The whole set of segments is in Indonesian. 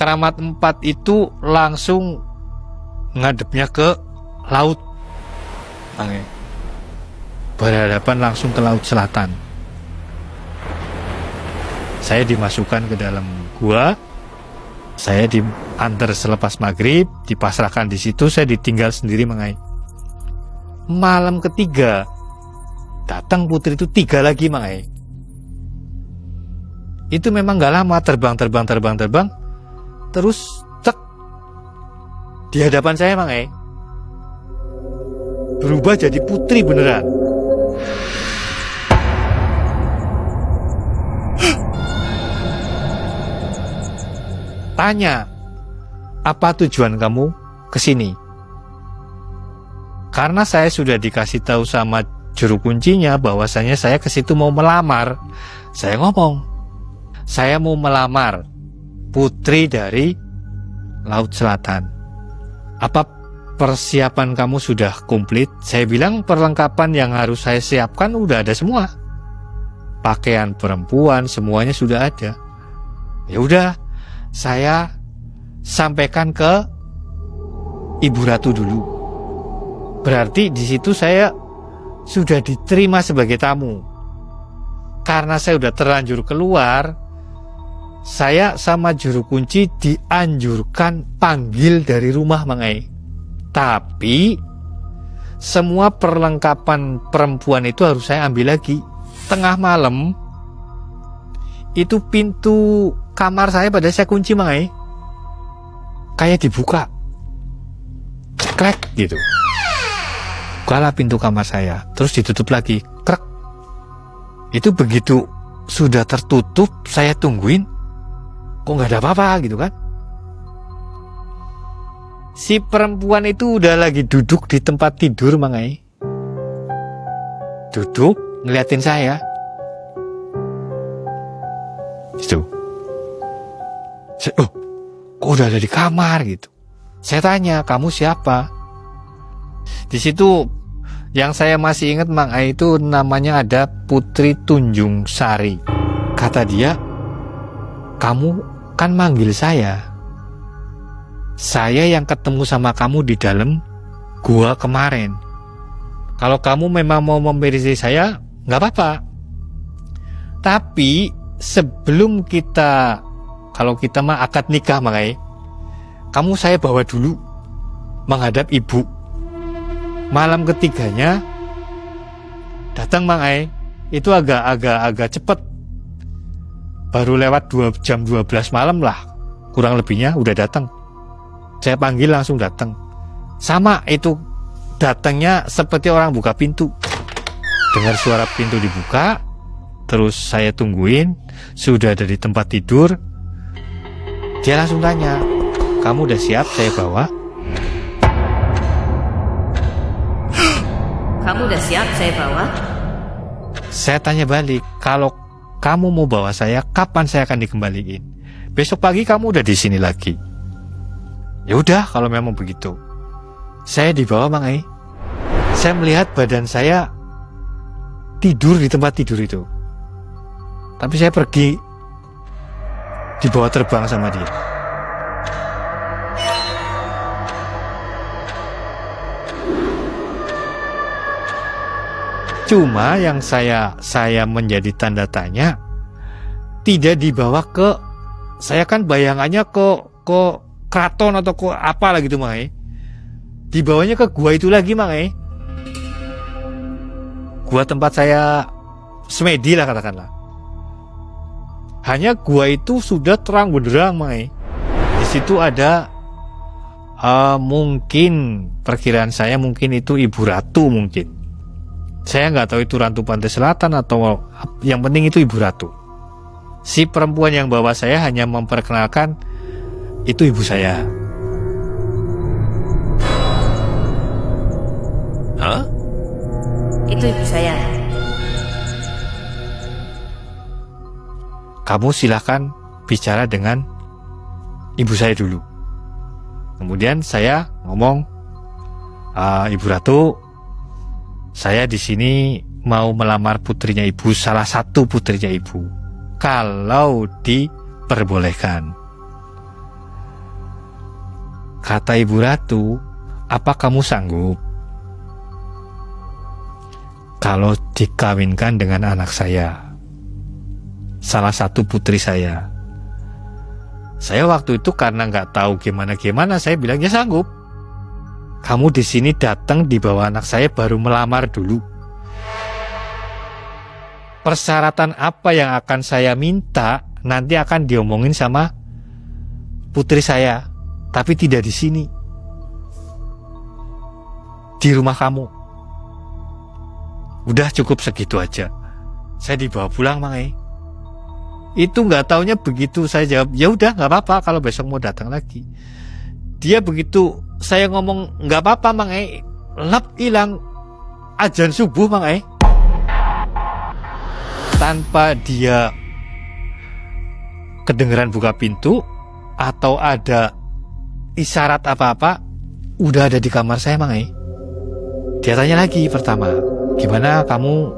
Keramat 4 itu langsung ngadepnya ke laut, berhadapan langsung ke laut selatan. Saya dimasukkan ke dalam gua, saya diantar selepas maghrib, dipasrahkan di situ, saya ditinggal sendiri Mangai. Malam ketiga datang putri itu 3 lagi Mangai. Itu memang gak lama, terbang, terus cek di hadapan saya Mangai, berubah jadi putri beneran. Tanya, apa tujuan kamu kesini? Karena saya sudah dikasih tahu sama juru kuncinya bahwasanya saya ke situ mau melamar. Saya ngomong, saya mau melamar putri dari Laut Selatan. Apa persiapan kamu sudah komplit? Saya bilang perlengkapan yang harus saya siapkan udah ada semua. Pakaian perempuan semuanya sudah ada. Ya udah, saya sampaikan ke Ibu Ratu dulu. Berarti di situ saya sudah diterima sebagai tamu. Karena saya udah terlanjur keluar, saya sama juru kunci dianjurkan panggil dari rumah Mangai. Tapi semua perlengkapan perempuan itu harus saya ambil lagi. Tengah malam itu pintu kamar saya pada saya kunci Mangai, kayak dibuka, ceklek gitu. Bukalah pintu kamar saya, terus ditutup lagi, krek. Itu begitu sudah tertutup, saya tungguin, kok nggak ada apa-apa gitu kan. Si perempuan itu udah lagi duduk di tempat tidur Mangai, duduk ngeliatin saya. Itu, oh, kok udah ada di kamar gitu. Saya tanya, kamu siapa? Di situ yang saya masih ingat Mangai itu namanya ada Putri Tunjung Sari. Kata dia, kamu kan manggil saya yang ketemu sama kamu di dalam gua kemarin. Kalau kamu memang mau memberisi saya, nggak apa-apa. Tapi sebelum kalau kita mah akad nikah Mangai, kamu saya bawa dulu menghadap ibu. Malam ketiganya datang Mangai, itu agak cepet, baru lewat jam 12 malam lah, kurang lebihnya udah datang. Saya panggil langsung datang. Sama itu datangnya seperti orang buka pintu. Dengar suara pintu dibuka, terus saya tungguin, sudah ada di tempat tidur. Dia langsung tanya, kamu udah siap saya bawa? Kamu udah siap saya bawa? Saya tanya balik, kalau kamu mau bawa saya, kapan saya akan dikembaliin? Besok pagi kamu udah di sini lagi. Ya udah, kalau memang begitu. Saya dibawa Mangai. Saya melihat badan saya tidur di tempat tidur itu. Tapi saya pergi, dibawa terbang sama dia. Cuma yang saya menjadi tanda tanya, tidak dibawa ke, saya kan bayangannya ke keraton atau ke apa lah gitu Mangai. Dibawanya ke gua itu lagi Mangai. Gua tempat saya semedi lah katakanlah. Hanya gua itu sudah terang benderang Mangai. Di situ ada mungkin perkiraan saya mungkin itu Ibu Ratu mungkin. Saya nggak tahu itu Ratu Pantai Selatan atau yang penting itu Ibu Ratu. Si perempuan yang bawa saya hanya memperkenalkan itu ibu saya. Hah? Itu ibu saya. Kamu silahkan bicara dengan ibu saya dulu. Kemudian saya ngomong, Ibu Ratu, saya di sini mau melamar putrinya ibu, salah satu putrinya ibu, kalau diperbolehkan. Kata Ibu Ratu, apa kamu sanggup kalau dikawinkan dengan anak saya, salah satu putri saya? Saya waktu itu karena nggak tahu gimana, saya bilang ya sanggup. Kamu di sini datang di bawah anak saya baru melamar dulu. Persyaratan apa yang akan saya minta nanti akan diomongin sama putri saya, tapi tidak di sini, di rumah kamu. Udah cukup segitu aja. Saya dibawa pulang, Mang E. Itu nggak taunya begitu saya jawab, ya udah nggak apa-apa kalau besok mau datang lagi. Dia begitu saya ngomong nggak apa-apa, Mang E, lap hilang azan subuh, Mang E. Tanpa dia kedengeran buka pintu atau ada isyarat apa-apa, udah ada di kamar saya, Mang E. Dia tanya lagi pertama, gimana kamu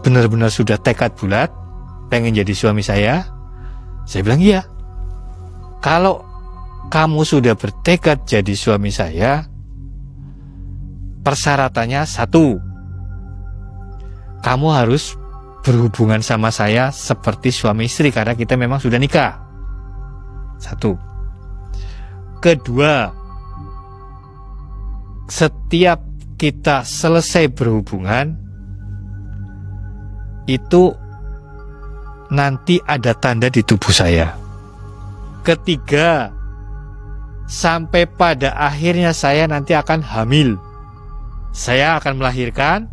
benar-benar sudah tekad bulat pengen jadi suami saya? Saya bilang iya. Kalau kamu sudah bertekad jadi suami saya, persyaratannya satu, kamu harus berhubungan sama saya seperti suami istri karena kita memang sudah nikah. Satu. Kedua, setiap kita selesai berhubungan itu nanti ada tanda di tubuh saya. Ketiga, sampai pada akhirnya saya nanti akan hamil. Saya akan melahirkan,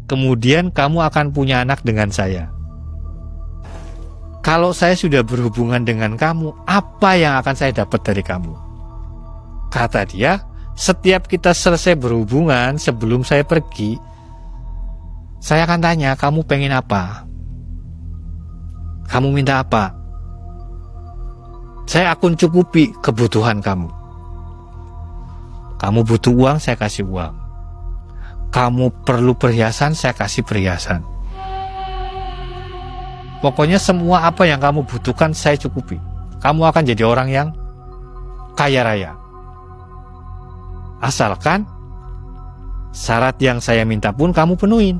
kemudian kamu akan punya anak dengan saya. Kalau saya sudah berhubungan dengan kamu, apa yang akan saya dapat dari kamu? Kata dia, setiap kita selesai berhubungan sebelum saya pergi, saya akan tanya, kamu pengen apa? Kamu minta apa? Saya akan cukupi kebutuhan kamu. Kamu butuh uang, saya kasih uang. Kamu perlu perhiasan, saya kasih perhiasan. Pokoknya semua apa yang kamu butuhkan saya cukupi. Kamu akan jadi orang yang kaya raya. Asalkan syarat yang saya minta pun kamu penuhin.